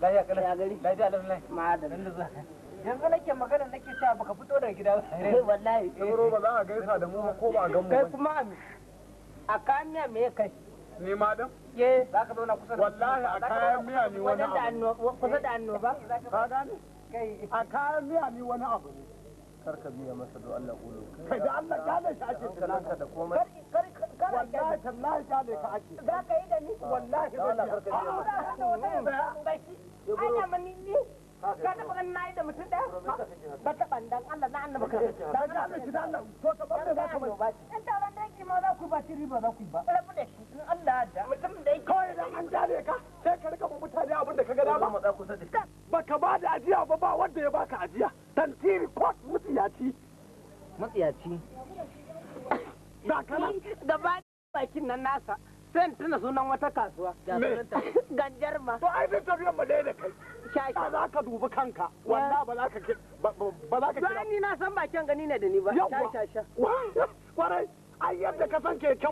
lafiya kala ya gari lafiya lafiya madalla yanzu nake magana nake cewa baka fito daga gida ba wallahi sauro ba za a gaisa da mu ko ba a gan mu kai kuma a kayan miya me kai ni madam ye za ka zauna kusa da wallahi a kayan miya ni wani abu kusa da annoba ka gane a kayan miya ni wani abu ne karka biya masa do Allah kulo kai da Allah gane shi ake tunanka da komai wallahi tallahi gane ka ake za ka yi da ni wallahi Allah karka biya masa ana mani ni ka taɓa ganin na yi da mutum ɗaya ba taɓa dan Allah na annaba ka da gane shi da Allah to ka bar da za ka bai in taron dangi ma za ku ba ci riba za ku yi ba rabu da shi in Allah da mutum da yake kawai idan an gane ka sai ka rika mutane abin da ka ga dama baka ba da ajiya ba wanda ya baka ajiya tantiri kot mutiyaci da kana gaba bakin nan nasa sai tuna sunan wata kasuwa ganjar ma to ai duk tafiyan mu dai da kai shasha za ka dubi kanka wallahi ba za ka kira ni na san bakin gani ne da ni ba shasha kwarai ai yadda ka san keken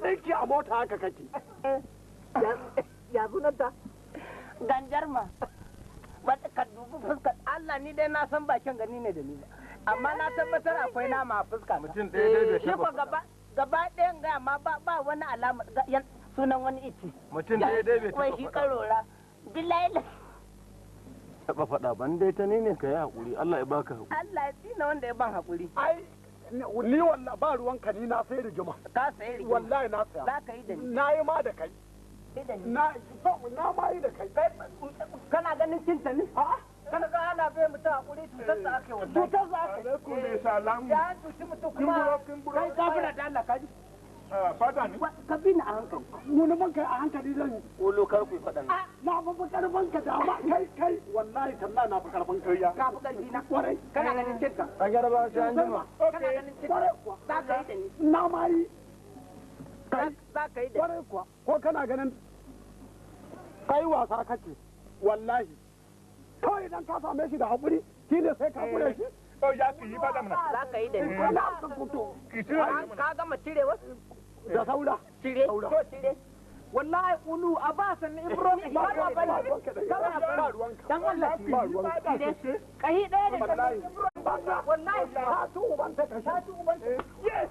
dinki a mota haka kake ya sunanta ganjar ma wata ka dubi fuskar Allah ni dai na san bakin gani ne da ni ba amma na tabbatar akwai nama a fuska mutum ɗaya da shi ko gaba ɗayan gaya ma ba wani alama sunan wani ici mutum ɗaya dai bai taɓa shi karora bilaila taɓa faɗa ban dai ta ne ka yi haƙuri Allah ya baka haƙuri Allah ya tsina wanda ya ban haƙuri ai ni wallahi ba ruwan ka ni na sai rigima ka sai rigima wallahi na saya za ka yi da ni na yi ma da kai na ma yi da kai kana ganin cinta ne a'a kana ga ana bai mutum hakuri cutar da ake wallahi cutar da ake alaikum ne salam ya cuci mutum kuma kai gafara da Allah kaji fada ne ka bi ni a hankali wani ban kai a hankali zan kolo kar ku faɗa na ba karban ka da ma kai wallahi talla na ba karban kai ya ka fi karfi na kwarai kana ganin cinta a garba sai an jima kana ganin cinta za ka yi da ni na ma yi za ka yi da kwarai kuwa ko kana ganin kai wasa kake wallahi kawai idan ka same shi da haƙuri shi ne sai ka kure shi to ya ki yi fada mana za ka yi da ni na ka fito ka gama cire wasu da saura cire to cire wallahi ulu a ba san ibro ba ba ba ba ruwanka dan Allah ba ruwanka cire kai ɗaya da wallahi wallahi ka tu uban ta ka sha tu uban yes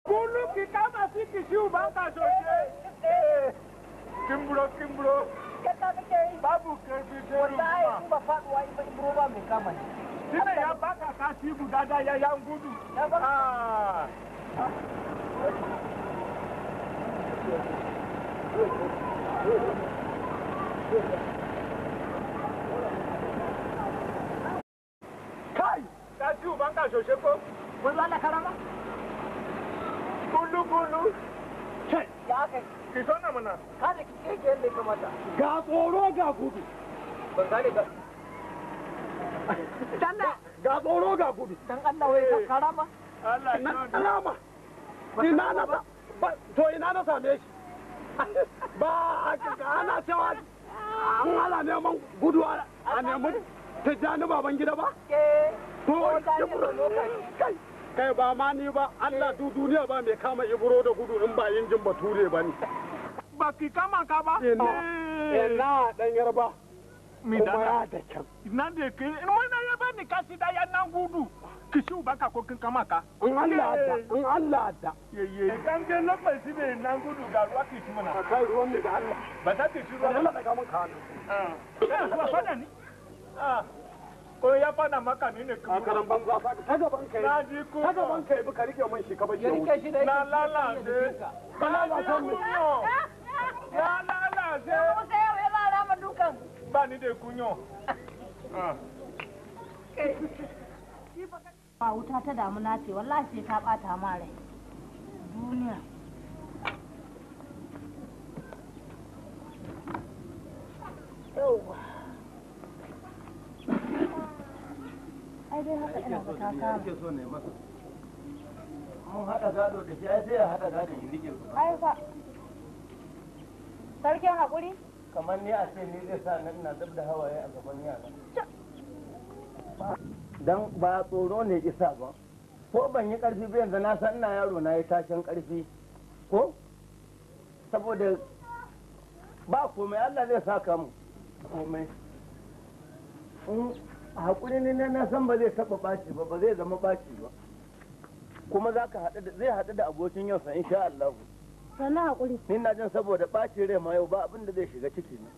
Kulu ki kama si ki shi ba ka soje. Kimbro. Kata kake babu karfi sai wallahi in ba faduwa in ba ibro ba mai kama ne. Shine ya baka kashi guda da ya yan gudu. Kai, ka ci uban ka shoshe ko? Mun zo Allah karama? Kulu. Kai, Ya kai. ki sona mana. Ka da kike yadda ya kamata. Ga tsoro ga gudu. Ban gane ga. Dalla. Ga tsoro ga gudu. Dan Allah wai ka karama? Allah ya na karama. Ina na to ina na same shi. Ba ana cewa an hala neman gudu a neman tijjani baban gida ba? To kai ba ma ni ba Allah duniya ba mai kama ibro da gudu in ba injin bature ba ne. Ba ki kama ka ba? Ina dan yarba. Mi da ya da kyau. Ina da ke in wani ya ba ni kashi da ya nan gudu. Ki shi baka ko kin kama ka. In Allah da. Yeye. Kan je lokaci ne nan gudu ga ruwa ki shi mana. Kai ruwan ne da Allah. Ba ta ki shi ruwa. Allah daga mun ka. Ba fada ni. Ko ya fada maka ne kuma. Karan banza fa ta gaban kai. Na ji ko. Ta gaban kai ba ka rike mun shi ka bace. Ya rike shi da. Na lalace. Ba lalace mu. Ya lalace. Ko sai ya ba rama dukan. Ba ni da kunyo. Ba wuta ta damuna ce wallahi sai ta bata ma rai. Duniya. Yauwa. Ai dai haka ina ga ta samu. Mun haɗa gado da shi ai sai ya haɗa gado in rike ku. Ai fa. Sarkin haƙuri? Kamar ni a ce ni zai sa nan ina dab da hawaye a gaban yara. Dan ba tsoro ne isa ba. ko ban yi karfi ba yanzu na san ina yaro na yi tashin karfi ko saboda ba komai Allah zai saka mu komai hakuri ne na san ba zai taba baci ba zai zama baci ba kuma zai haɗu da abokin yau sa insha Allah sannan hakuri ni na jin saboda baci rai ma yau ba abin da zai shiga ciki ne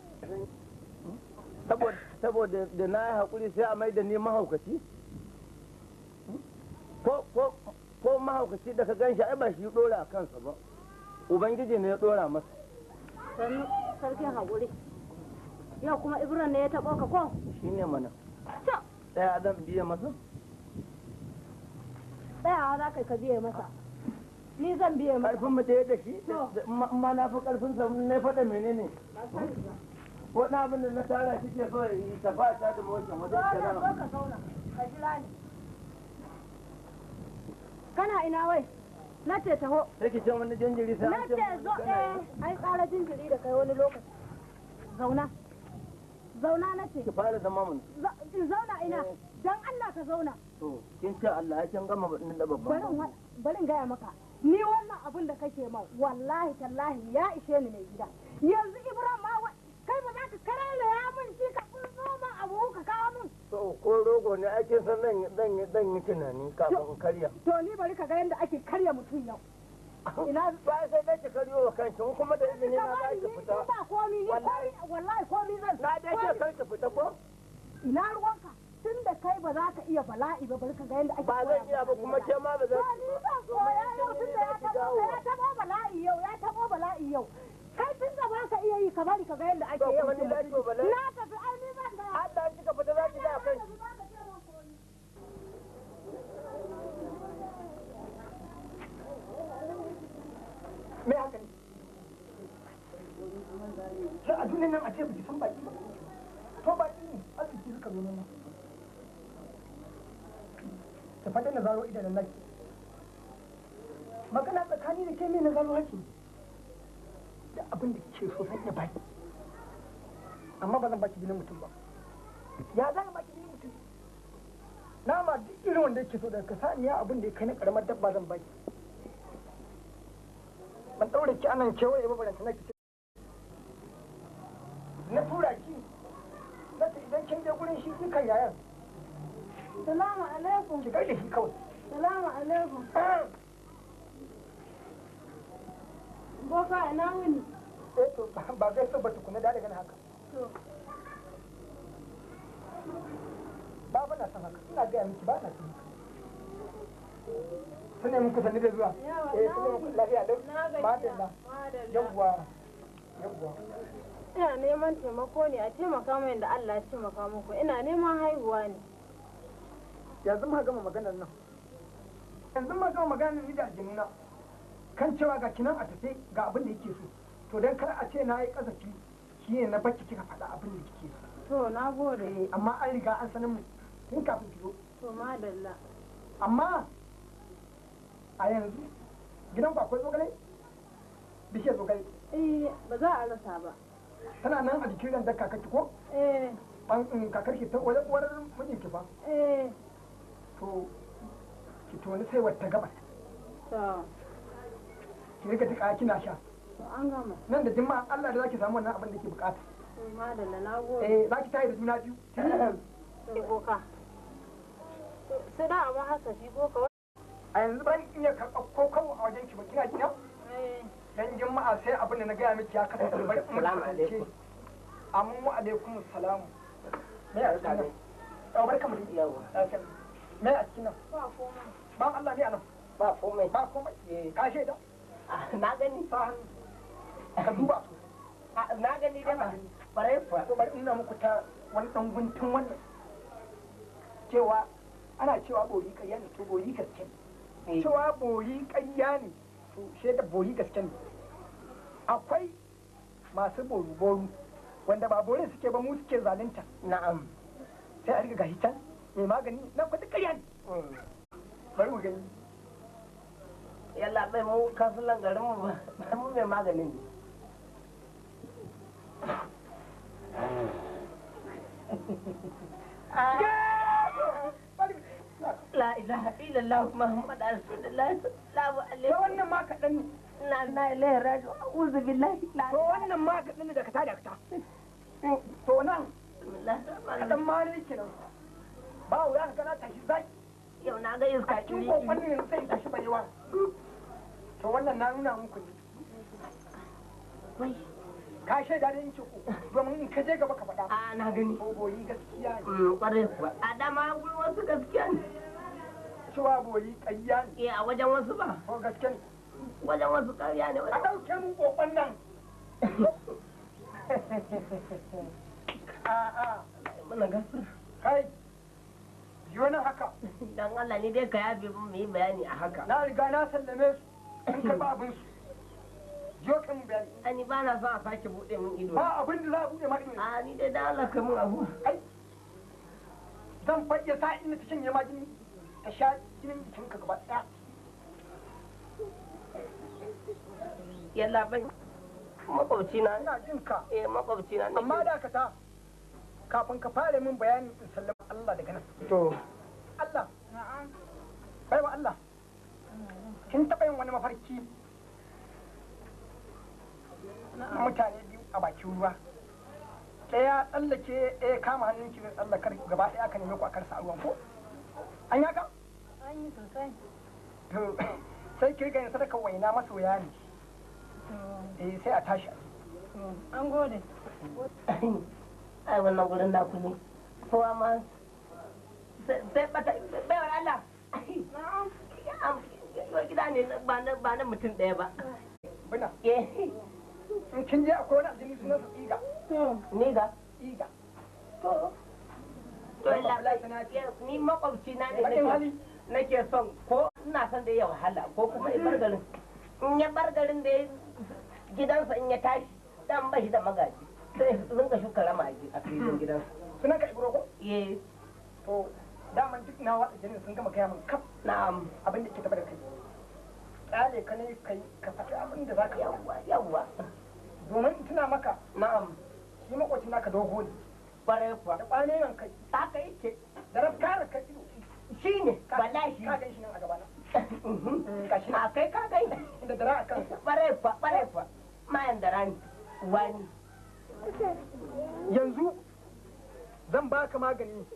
saboda da na yi hakuri sai a mai da ni mahaukaci ko mahaukaci da ka gan shi ai ba shi dora a kansa ba ubangiji ne ya dora masa sannu sarkin hakuri yau kuma Ibrahim ne ya taɓa ka ko shi ne mana ɗaya zan biya masa tsayawa za ka biye masa ni zan biye masa karfin mu ɗaya da shi ma na fi karfin sa ne faɗa menene ko na abin da na tara shi ke so yi tafa ta da motsa wajen kira ka zauna ka jira ni kana ina wai na ce taho sai ki ce wani jinjiri sai na ce zo ai tsara jinjiri da kai wani lokaci zauna na ce ki fara zama mun zauna ina dan Allah ka zauna to kin ce Allah ya kin gama badin da babban barin gaya maka ni wannan abin da kake ma wallahi tallahi ya ishe ni mai gida yanzu Ibrahim ma kai ba za ka karela ya mun shi ka noma abu ka kawo mun to ko rogo ne ake san zan yi tunani kafin in karya to ni bari ka ga yanda ake karya mutum yau ina ba sai dai ki karyo wa kanki kuma da izini na za ki fita ba komi ni wallahi komi zan na dai ce kar ki fita ko ina ruwanka tun da kai ba za ka iya bala'i ba bari ka ga yanda ake ba zan iya ba kuma ke ma ba za ki ni zan koya yau tun da ya tabo bala'i yau kai tun da ba ka iya yi ka bari ka ga yanda ake yau na tafi ai ni zan ga Allah in kika fita za ki da kanki me haka ne sai a duniyan nan a ce biki san baki ba to baki ne arziki suka zo nan ta fadin na zaro idan naki magana tsakani da ke me na zaro haki da abin da kike so zan iya baki amma ba zan baki ginin mutum ba ya za ka baki ginin mutum nama duk irin wanda yake so daga kasaniya abin da ya kai na karamar dabba zan baki ban ɗaure ki anan kewaye ba baranta na kici na tura ki na ta idan kin je gurin shi kan yayan salamu alaikum ki gaida shi kawai salamu alaikum boka ina wuni to ba zai so ba tukuna da daga haka ba na san haka ina gaya miki ba na san haka sun nemi kusa da zuwa sun nemi lafiya lau madalla yawwa ina neman taimako ne a taimaka mai da Allah ya taimaka muku ina neman haihuwa ne yanzu ma gama maganar nan yanzu ma gama maganar ni da aljinuna kan cewa ga kinan a tafe ga abin da yake so to dan kar a ce na yi kasafi shi ne na baki kika faɗa abin da kike so to na gode amma an riga an sanin mu tun kafin ki zo to madalla amma a yanzu gidan ku akwai zogale bishiyar zogale ba za a rasa ba tana nan a jikin randar kakarki ko kakarki ta wajen uwar mijinki fa to ki toni sai wata gabas ki rika duka kina sha an gama nan da jimma Allah da zaki samu wannan abin da ke bukata madalla na gode zaki tayi da juna biyu sai boka sai da amma haka shi boka a yanzu ban iya karɓar ko kawo a wajen ki ba kina kina dan jama'a sai abin da na gaya miki ya kasance bari mu kasance amma alaikum salamu me ya rika ne barka mu yawa me a cikin nan ba komai ba Allah ne anan ba komai ka shaida na gani ka duba na gani dai ba bare to bari ina muku ta wani dan guntun wannan cewa ana cewa bori ƙarya ne to bori gaske ne cewa bori ƙarya ne to shaida bori gaske ne akwai masu boru wanda ba borin suke ba mu suke zalunta na'am sai a riga gashi can mai magani na kwata ƙarya ne bari mu gani yalla bai mu kasulan garin mu ba mu mai maganin ne La ilaha illallah Muhammad Rasulullah sallallahu alaihi. To wannan ma kaɗan ne. Na ilaihi raji'un. A'udhu billahi. To wannan ma kaɗan ne daga tada ka. To nan. Kaɗan ma ne kenan. Ba wuya ka gana tashi zai. Yau na ga iska a cikin kokon ne sai tashi barewa. To wannan na nuna muku ne. Ka shaida da yin ciko domin in ka je gaba ka faɗa. A na gani. Ko boyi gaskiya ne. Ƙwarai kuwa. A dama gurin wasu gaskiya ne. Cewa boyi ƙayya ne. A wajen wasu ba. Ko gaskiya ne. Wajen wasu ƙarya ne. A ɗauke mun kokon nan. A'a. Muna gafara. Kai. Yi wani haka. Dan Allah ne dai ka yabe mu yi bayani a haka. Na riga na sallame su. An karɓi abin su. Jo kan mu bayani. Ani ba na son a sake buɗe min ido. Ba abin da za a buɗe ma ido. A ni dai dan Allah kai mun abu. Ai. Zan fage sa inda ta shanye ma jini. Ta sha jinin jikinka gaba ɗaya. Yalla bai. Makwabci na. Ina jin ka. Makwabci na. Amma da ka ta. Kafin ka fara min bayani in sallama Allah daga nan. To. Allah. Baiwa Allah. Kin taɓa yin wani mafarki mutane biyu a bakin ruwa. Ɗaya tsallake ɗaya kama hannun ki zai tsallakar gaba ɗaya aka neme ku a karsa a ruwan ko? An yaka? An yi sosai. To sai ki riga yin sadaka waina masoya ne. Sai a tashi. An gode. Ai wannan gurin naku ne. Kowa ma sai bata baiwar Allah. Gida ne ba na mutum ɗaya ba. Bina. In kin je akwai wani aljini sunan su Iga. Ni ga? Iga. To. To ni makwabci na ne nake son ko ina son da ya wahala ko kuma in bar garin. In ya bar garin da gidansa in ya tashi dan bashi da magaji. Sai rinka shuka ramaji a filin gidansa. Sunan ka Ibro ko? To daman duk na watsa jinin sun gama gaya min kaf. Na'am. Abin da ke taɓa da kai. Tsale ka ne kai ka faɗi abin da za ka yawwa. Domin in tuna maka. Na'am. Shi makwacin naka dogo ne. Kwarai kuwa. Da ƙwane nan kai. Haka yake. Da rafkara kai ido. Shi ne. Wallahi. Ka gan shi nan a gabana. Ka shi. A kai ka gan. Da dara a kansa. Kwarai kuwa. Mayan da rani. Wani. Yanzu zan baka magani.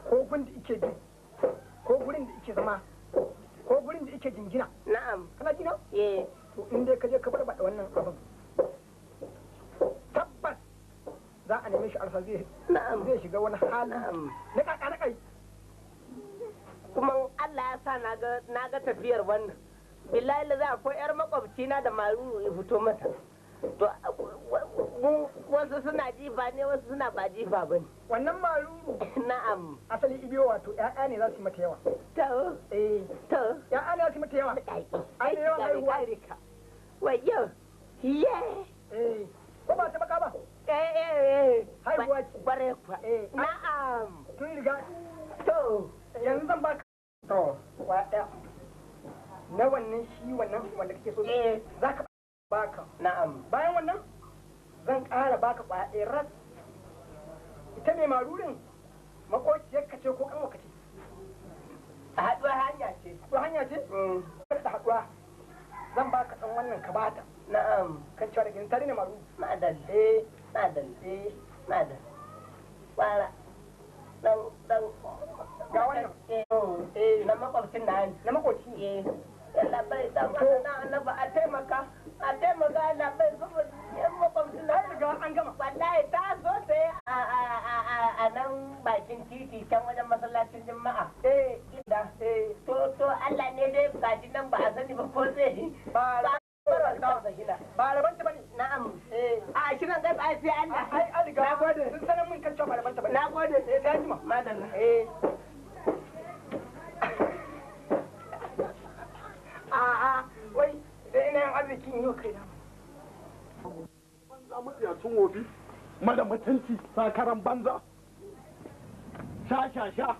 Ko gun da ike bi. Ko gurin da ike zama. Ko gurin da ike jingina. Na'am. Kana jina? To in dai ka je ka barbaɗa wannan abin. Tabbas za a neme shi alfa zai shiga wani hali na kaka na kai. Kuma Allah ya sa na ga tafiyar wannan. Billahi la za ko yar makwabci na da maruru ya fito mata. To wasu suna jifa ne wasu suna ba jifa bane. Wannan maruru. Na'am. Asali ibiyo wato ƴaƴa ne za su yi mata yawa. To. To. Ƴaƴa ne za su yi mata yawa. Ai ne yawan haihuwa. Wayyo. Ko ba ta baka ba? Haihuwa ce. Bare kwa. Na'am. Tun riga. To. Yanzu zan baka. To. Wa ɗaya. Na wannan shi wannan wanda kake so. Za ka baka. Na'am. Bayan wannan zan ƙara baka ƙwaya ɗaya ras. Ita mai marurin makociyar ka ce ko ƙanwa ka ce? A haɗuwar hanya ce. Haɗuwar hanya ce? Da haɗuwa. Zan baka ɗan wannan ka bata. Na'am. Kan cewa da gini tare ne maru. Na'adal. Na'adal. Wala. Dan. Ga wannan. Na makwabcin na hannu. Na makwabci. Yalla bai dan annaba a taimaka Allah bai saboda yan makwabcin na riga an gama. Wallahi ta zo sai a nan bakin titi can wajen masallacin Juma'a. To Allah ne dai gaji nan ba a sani ba ko zai ba rabanta bane. Na'am. A shi nan dai ba sai Allah. Ai an riga. Nagode. Sun sanar min kan cewa ba rabanta bane. Nagode. Sai jima. Madalla. Wai da ina yin arzikin yau kai na. Banza matsiyacin wofi, mada mutunci, sakaran banza. Sha.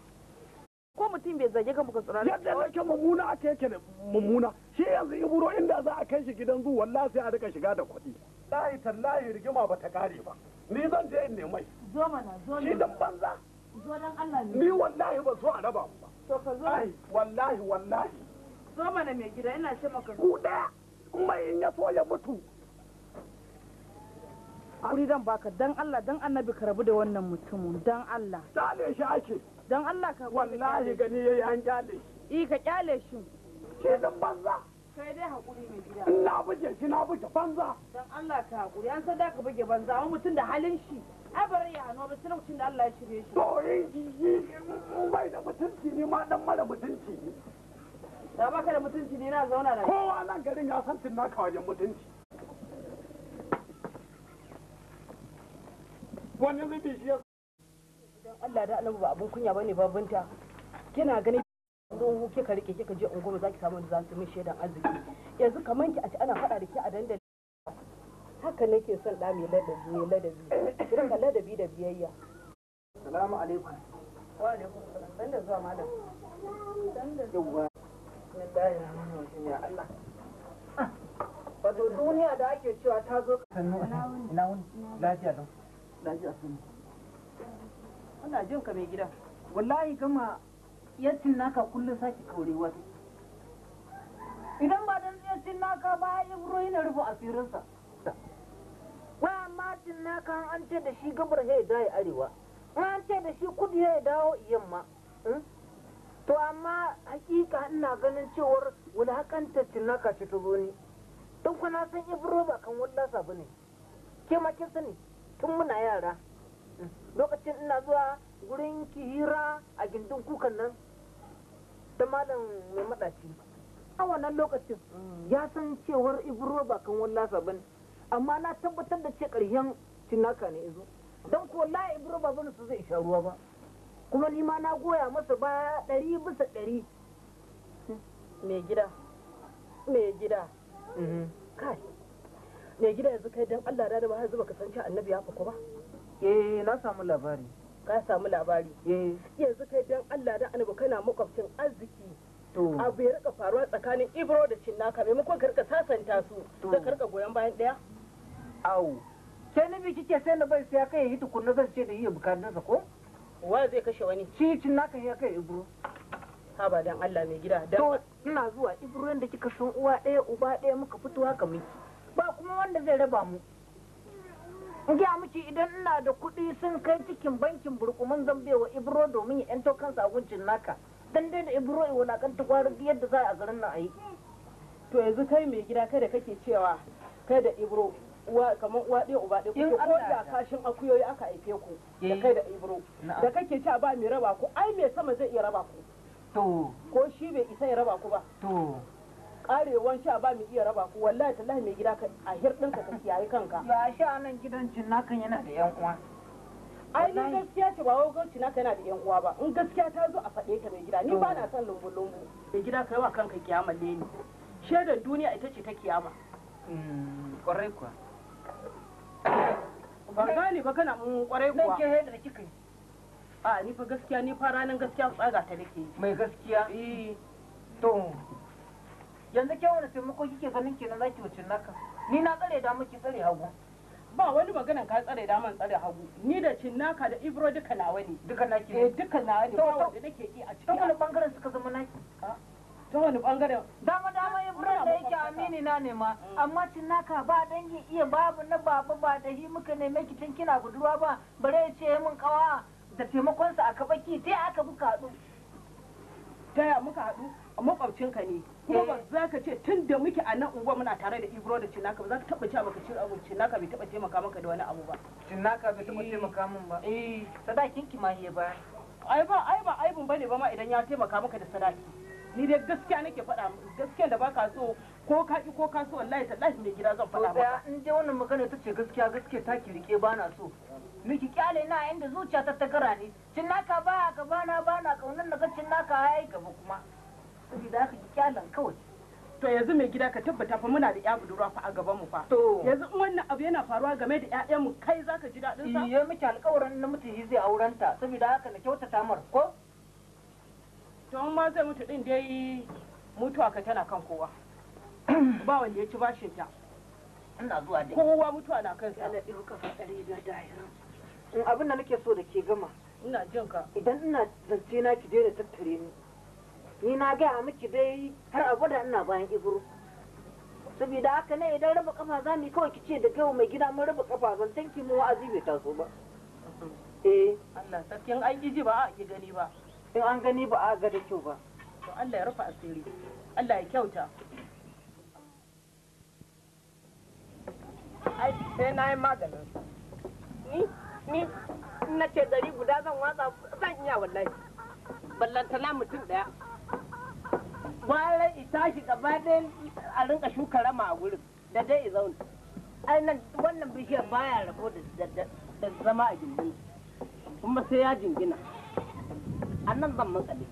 Ko mutum bai zage ka muka tsorata. Yadda nake mummuna ake yake da mummuna. Shi yanzu iburo inda za a kai shi gidan zu wallahi sai a rika shiga da kuɗi. Lahi tallahi rigima ba ta kare ba. Ni zan je in nemai. Zo mana, zo Shi dan banza. Zo dan Allah ne. Ni wallahi ba so a raba mu ba. to ka zo ai wallahi wallahi zo mana mai gida ina ce maka ku ɗaya kuma in ya so ya mutu Kuri dan baka dan Allah dan annabi ka rabu da wannan mutumin dan Allah. Kyale shi ake. Dan Allah ka wallahi gani yayi an kyale shi. Ka kyale shi. Ke dan banza. Kai dai hakuri mai gida. Na buge shi na buge banza. Dan Allah ka hakuri an san da ka buge banza amma mutum da halin shi. Ai bare ya hano ba sai lokacin da Allah ya shirye shi. To in bai da mutunci ne ma dan mara mutunci ne. Da baka da mutunci ne na zauna da kowa nan garin ya san tun naka wajen mutunci. Wani zubi shi ya dan Allah da Allah ba abun kunya bane babunta. Kina gani don kika rike kika je unguwa zaki samu da za su min shedan arziki. Yanzu kaman ki a ci ana faɗa da ke a dandali. Haka nake son da mai ladabi. Kira ladabi da biyayya. Assalamu alaikum. Wa alaikum salam. Dan da zuwa malam. Dan da Yawwa. Bismillahir rahmanir rahim ya Allah. Wato duniya da ake cewa ta zo sannu ina wuni lafiya don. Lafiya sun. Ina jin ka mai gida. Wallahi gama yancin naka kullum sake kaurewa take. Idan ba dan yancin naka ba Ibro yana rufe asirinsa. Wa amma tin naka an ce da shi gabar ya dawo arewa. An ce da shi kudu ya dawo yamma. To amma hakika ina ganin cewar wulakantar tin naka ce ta zo ni. Don kuna san Ibro ba kan wallasa bane. Ke ma kin sani tun muna yara. Lokacin ina zuwa gurin hira a gindin kukan nan da malam mai madaci a wannan lokacin ya san cewar Ibro ba kan wallasa bane amma na tabbatar da ce ƙarshen cinaka ne izo don ko la Ibro ba bane su zai sha ruwa ba kuma ni ma na goya masa ba 100% Mai gida. Mai gida. kai Mai gida yanzu kai dan Allah da ba har zuba ka san ci annabi ya fako ba. na samu labari Ka samu labari. Yanzu kai dan Allah da annabi kana makwabcin arziki. to Abu ya rika faruwa tsakanin Ibro da Cinnaka maimakon ka rika sasanta su da ka rika goyon bayan daya. au sai na bi kike sai na bai sai kai yi tukunna zan ce da yi bukatunsa ko Wa zai kashe wani? shi Cinnaka ya kai Ibro Ha ba dan Allah mai gida. to ina zuwa Ibro da kika san uwa ɗaya uba ɗaya muka fito haka miki ba kuma wanda zai raba mu in gaya miki idan ina da kuɗi sun kai cikin bankin burkuman zambewa Ibro domin ya yanto kansa a guncin naka dan dai da Ibro ya wulakanta kwarin yadda za a garin nan a yi To yanzu kai mai gida kai da kake cewa kai da Ibro uwa kamar uwa ɗaya uba ɗaya In kuke ko Allah da ya kashin akuyoyi aka haife ku da kai da Ibro da kake cewa ba mai raba ku ai mai sama zai iya raba ku to ko shi bai isa ya raba ku ba to karewan sha ba mai iya raba ku wallahi tallahi mai gida a hirɗin ka kiyaye kanka ya sha nan gidan cinnakan yana da yan uwa ai ni gaskiya ce ba wai gwamnati naka yana da yan uwa ba in gaskiya ta zo a faɗe ta mai gida ni ba na son lumbu mai gida kai wa kanka kiyama ne ni shaidar duniya ita ce ta kiyama kwarai kuwa ban gane ba kana mun kwarai nan kuwa ke yadda kika yi a ni fa gaskiya ni fa ranar gaskiya tsaga ta nake mai gaskiya to yanzu ke wani taimako kike ganin kenan zaki wuce naka ni na tsare da miki tsare hagu ba wani maganan ka tsare daman tsare hagu ni da cinnaka da Ibro duka nawa ne duka naki eh duka nawa ne To, ba to. wanda nake ki a ta cikin wani bangaren suka zama naki ta wani bangaren dama Ibrahim da yake amini na ne ma amma naka ba dangi iya babu na baba ba da shi muka neme ki tun kina budurwa ba bare ya ce mun kawa da taimakonsa a kabaki sai aka buka haɗu taya muka haɗu a makwabcinka ne kuma ba za ka ce tun da muke a nan unguwa muna tare da Ibro da Cinnaka ba za ka taɓa cewa maka cin abu Cinnaka bai taɓa taimaka maka da wani abu ba naka bai taɓa taimaka min ba sadakin ki ma ya ba ai ba aibun bane ba ma idan ya taimaka maka da sadaki ni dai gaskiya nake faɗa gaskiya da baka so ko ka ki ko ka so wallahi tallahi mai gida zan faɗa maka in dai wannan magana ta ce gaskiya ta ki rike ba na so miki kyale na inda zuciya ta takara ne naka ba ka bana kaunar na ga naka yayi gaba kuma saboda haka ki kyalan kawai to yanzu mai gida ka tabbata fa muna da ya budurwa fa a gaban mu fa to yanzu in wannan abu yana faruwa game da ƴaƴan mu kai zaka ji daɗin sa iya miki alƙawarin na mutum zai aurenta saboda haka na kyautata mar ko to in ma zai mutu din dai mutuwa ka tana kan kowa ba wanda ya ci bashin ta ina zuwa dai kowa mutuwa na kansa ana ɗin kafa 120 in abin da nake so da ke gama ina jin ka idan ina zance na ki daina tattare ni ni na gaya miki dai har abada ina bayan ibro saboda haka ne idan raba kafa za mu kawai kice da kai mai gida mun raba kafa zan tanki mu wa'azi bai taso ba Allah sarkin an ji ba a ki gani ba in an gani ba a ga da kyau ba to Allah ya rufa asiri Allah ya kyauta ai sai na yi maganin ni na ce gari guda zan watsa zan iya wallahi ballantana mutum daya gwara ita shi gaba ɗaya a rinka shuka rama a gurin da dai i zauna ai nan wannan bishiyar baya rabo da zama a gindin kuma sai ya jingina a nan zan matsale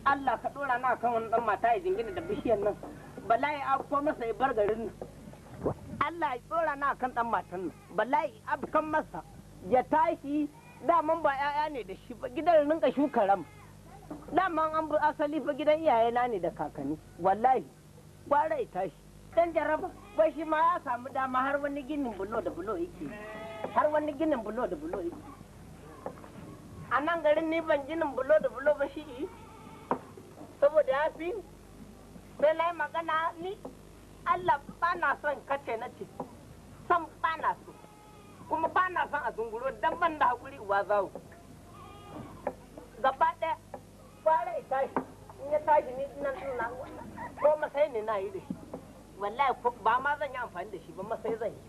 Allah ka ɗora na kan wani ɗan mata ya jingina da bishiyar nan bala'i afko masa ya bar garin nan Allah ya ɗora na kan ɗan matan nan bala'i afkan masa ya tashi daman ba 'ya'ya ne da shi ba gidan rinka shuka ram daman an bi asali fa gidan iyayena ne da kakanni wallahi gwara ya tashi dan jaraba ba shi ma ya samu dama har wani ginin bulo da bulo yake har wani ginin bulo da bulo yake a nan garin ni ban ginin bulo da bulo ba shi saboda ya fi sai na yi magana ni Allah ba na son kace na ce san ba na so kuma ba na son a zunguro dan ban da hakuri uwa zawo gaba ɗaya fara ya tashi in ya tashi ni nan na ko masai ne na yi da shi wallahi ba ma zan yi amfani da shi ba masai zan yi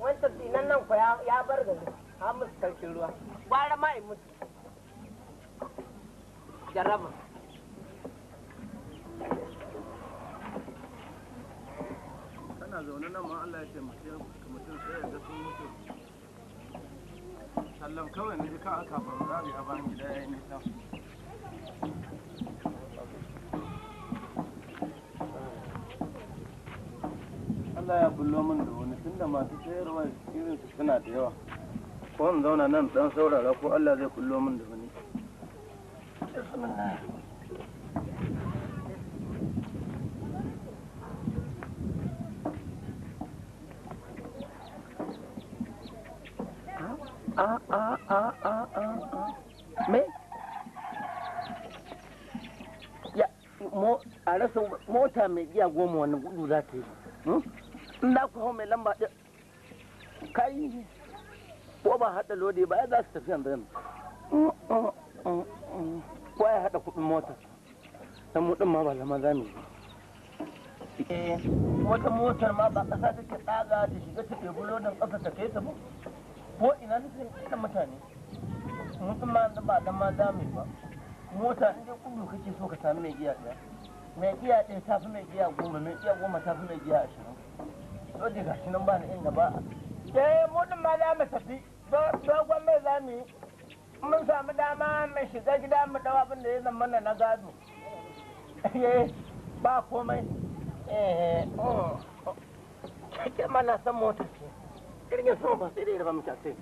wancan dinan nan ko ya bar gari ha musu karshen ruwa gwara ma yi musu jarraba kana zaune nan ma Allah ya taimake mutum sai ya ga sun mutu sallam kawai na ji ka aka faru rabi a bayan gida ya yi nisa Allah ya bullo min da wani tunda masu sayarwa irin su suna da yawa ko in zauna nan dan saurara ko Allah zai bullo min da wani me ya a rasa mota mai giya goma wani gudu za ta yi in da ku hau mai lamba ɗin kai ko ba haɗa lodi ba ya za su tafi yanzu ko ya haɗa kuɗin mota dan mu ɗin ma ba zama za mu yi wata motar ma ba ƙasa take ɗaga ta shiga ta ɗebi lodin ƙasa ta kai ta ba ko ina nufin ina mutane mutum ma ba dan ma za mu yi ba mota in dai kudu kake so ka sami mai giya ɗaya mai giya ɗaya ta fi mai giya goma mai giya goma ta fi mai giya 20 lodi ga shi nan ba na inda ba mu ɗin ma za mu tafi dogon mai za mu yi mun samu dama mai shiga gida mu dawa abin da ya zama na gado ba komai kake mana san mota ce jirgin sama ba sai dai raba miki asiri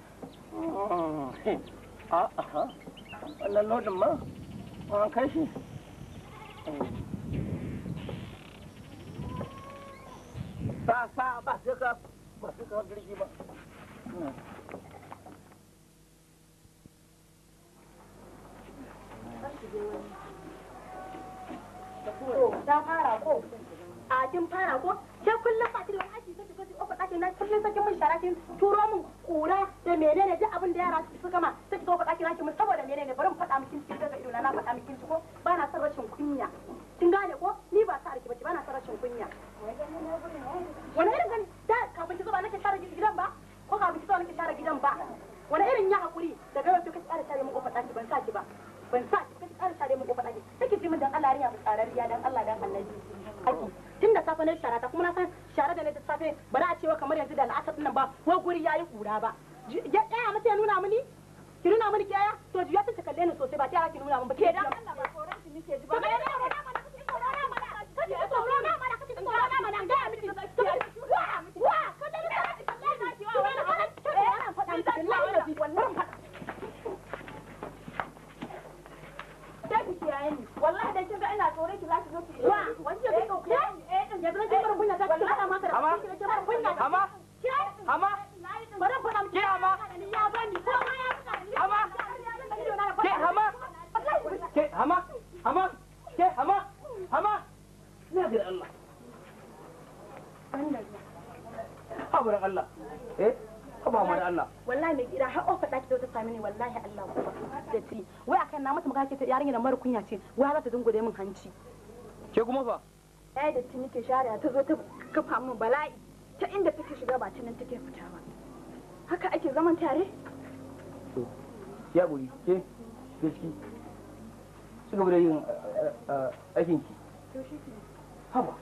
wannan lodin ma an kai shi ba sai ka jirgi ba ta fara ko a kin fara ko ke kullum ba ki da wani aiki sai ki ofa ɗakin na kullum sai kin mun shara kin turo min kura da menene duk abin da yara su gama sai ki ofa ɗakin naki mun saboda menene bari mu faɗa miki kin daga ido na faɗa miki ko ba na son rashin kunya kin gane ko ni ba sa arki bace ba na son rashin kunya wani irin gani da kafin ki zo ba nake share gidan ba ko kafin ki zo nake share gidan ba wani irin ya hakuri daga yau kika tsara share min ofa ɗaki ban sa ki ba ban sa ki kika tsara share min ofa ɗaki sai ki ji min dan Allah riya bu tsararriya dan Allah dan Annabi aki tun da safe na shara ta kuma na san shara da na da safe ba za a cewa kamar yanzu da la'asar nan ba wai guri yayi kura ba ya tsaya mata ya nuna mini ki nuna mini kiyaya to jiya ta kalle ni sosai ba ta ki nuna min ba ke dan Allah ba tsoron ki nike ji ba ga mana kace tsoron mana kace tsoron mana kace tsoron mana ga miki wa kada ni ka kalle na ki wa wannan faɗa miki wallahi wallahi dan kin ga ina tsore ki zaki zo ki wa wanda bai dauke ya zama kin bar kunya zaki hada maka da kin bar kunya hama bari faɗa miki ya bani ko ma ya hama hama ke hama hama ina ga Allah haburan Allah haba mu da Allah wallahi mai gida har ofa daki ta sami ni wallahi Allah da ti wai akan na mata magana ce ta yarinya da mara kunya ce wai za ta dungure min hanci ke kuma fa yayi da ti nake shari'a ta zo ta kafa min bala'i ta inda take shiga ba ta nan take fita ba haka ake zaman tare to ya guri ke ciki ci gaba da yin aikin ki to shi ke haba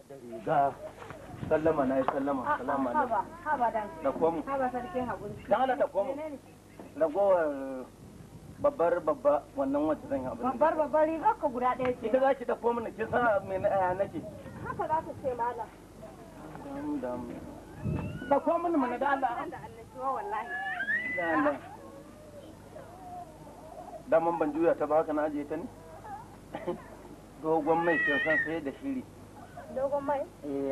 da riga sallama na yi sallama salamu alaikum haba dan da komu haba sarkin haƙuri dan Allah da komu ragowar babba wannan wacce zan yi abin babbar riga ka guda ɗaya ce ita za ki da komu na kin san me na aya nake haka za ta ce malam da komu ne mana da Allah da annashuwa wallahi da Allah da man ban juya ta ba haka na ajiye ta ne dogon mai kin san sai da shiri dogon mai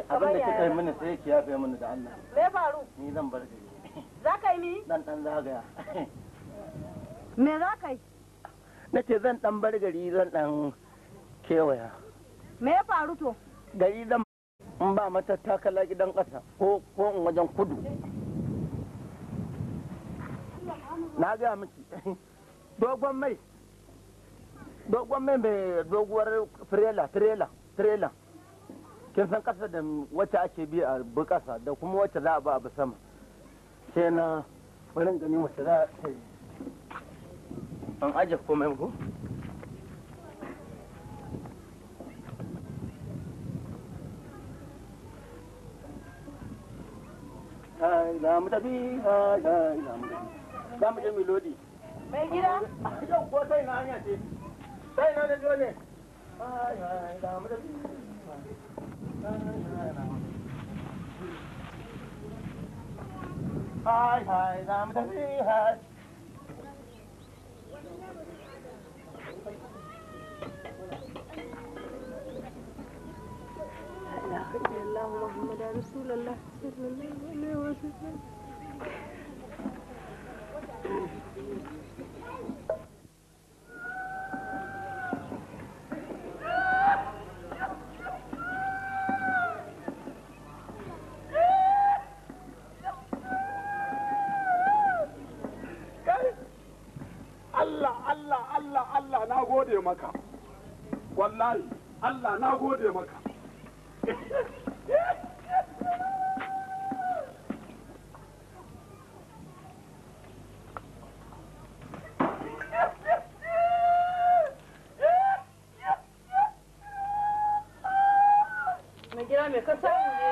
abin da kika yi mini sai ki yafe mini da Allah me faru ni zan bar gari za ka yi ni dan zagaya me za ka yi nace zan dan bar gari zan dan kewaya me ya faru to gari zan in ba mata takala gidan ƙasa ko in wajen kudu na gaya miki dogon mai mai doguwar tirela kin san ƙasa da wacce ake bi a bi ƙasa da kuma wacce za a ba a bi sama sai na barin gani wacce za a yi an aje komai ko hai za mu tafi hai za mu tafi za mu je milodi mai gida yau ko sai na hanya ce sai na da dole hai za mu tafi hai za mu tafi hai الله محمد رسول الله صلى الله عليه وسلم Allah na gode maka wallahi Allah na gode maka mai gida mai ka samu ne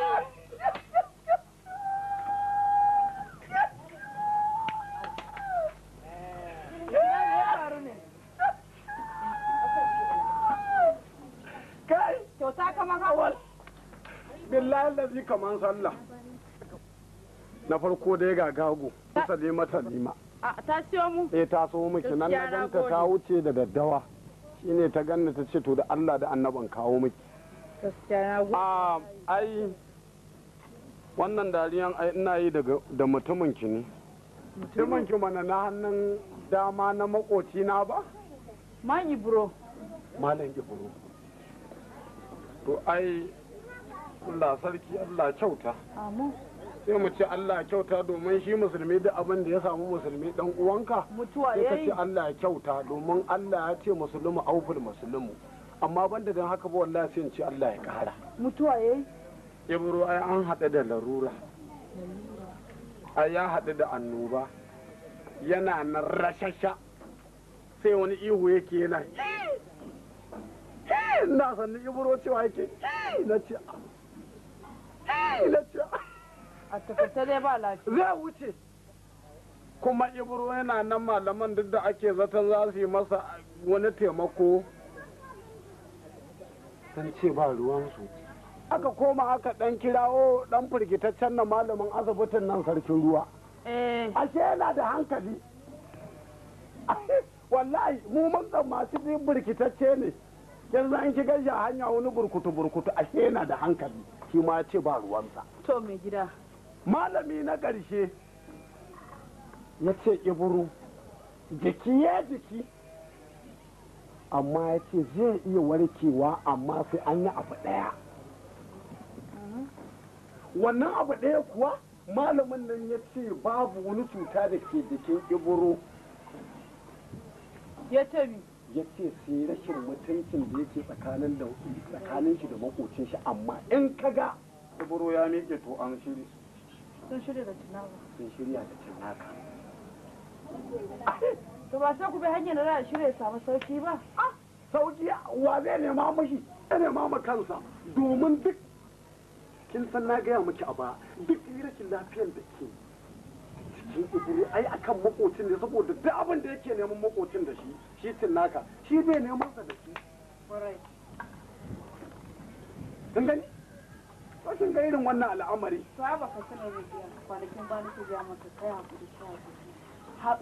billahi lazi kaman sallah na farko dai ga gago salima talima ta siyo mu ta so miki nan na ganta ta wuce da daddawa shine ta ganna ta ce to da Allah da annaban kawo miki gaskiya na ai wannan dariyan ai ina yi da mutumin ki ne mutumin ki mana na hannun dama na makoci na ba man ibro malam ibro to ai Allah sarki Allah kyauta sai mu ce Allah kyauta domin shi musulmi duk abin da ya samu musulmi dan uwanka mutuwa sai ka yayi ce Allah ya kyauta domin Allah ya ce musulmi auful musulmi amma banda dan haka ba wallahi sai in ce Allah ya kara mutuwa yayi ibro ai an hada da larura ai ya hada da annoba yana nan rashasha sai wani ihu yake yana na sanni ibro cewa yake na ce a takarta dai ba lafiya zai wuce kuma ibro yana nan malaman duk da ake zaton za su yi masa wani taimako sun ce ba ruwansu aka koma aka dan kirawo dan firgitaccen na malamin asibitin nan sarkin ruwa ashe yana da hankali wallahi mu mun masu birkitacce ne yanzu an shiga shi a hanya wani burkutu ashe yana da hankali shi ma ya ce ba ruwansa. To mai gida. Malami na ƙarshe ya ce Iburu jiki ya jiki amma ya ce zai iya warkewa amma sai an yi abu ɗaya. Wannan abu ɗaya kuwa malamin nan ya ce babu wani cuta da ke jikin Iburu. Ya ce mi? Ya ce sai rashin mutuncin da yake tsakanin shi da makocin shi amma in kaga Iburu ya miƙe to an shiri. Sun shirya da tunaka. Sun shirya da tunaka. To ba sai ku bi hanyar da za a shirya samu sauki ba? Sauki wa zai nema mashi? Ya nema ma kansa domin duk kin san na gaya miki a ba duk rashin lafiyar da ke cikin Iburu ai akan makocin ne saboda duk abin da yake neman makocin da shi tunaka shi bai neman sa da shi. Kin gani? Ko kin ga irin wannan al'amari? To ba ka sanar da biya kwanakin ba ni ku biya maka kai hakuri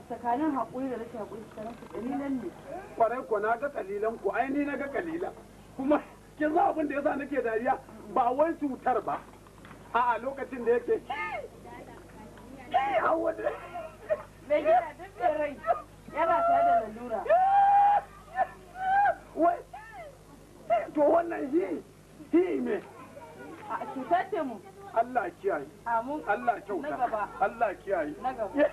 tsakanin haƙuri da rashin haƙuri tsakanin ku kalilan ne. Kwarai ko na ga kalilan ku ai ni na ga kalila kuma kin san abin da yasa nake dariya ba wai cutar ba a lokacin da yake mai gida duk da rai yana tare da lalura. Wai to wannan shi me A cutar ce mu. Allah kiyaye. Amin. Allah kyauta. Na gaba. Allah kiyaye. Na gaba.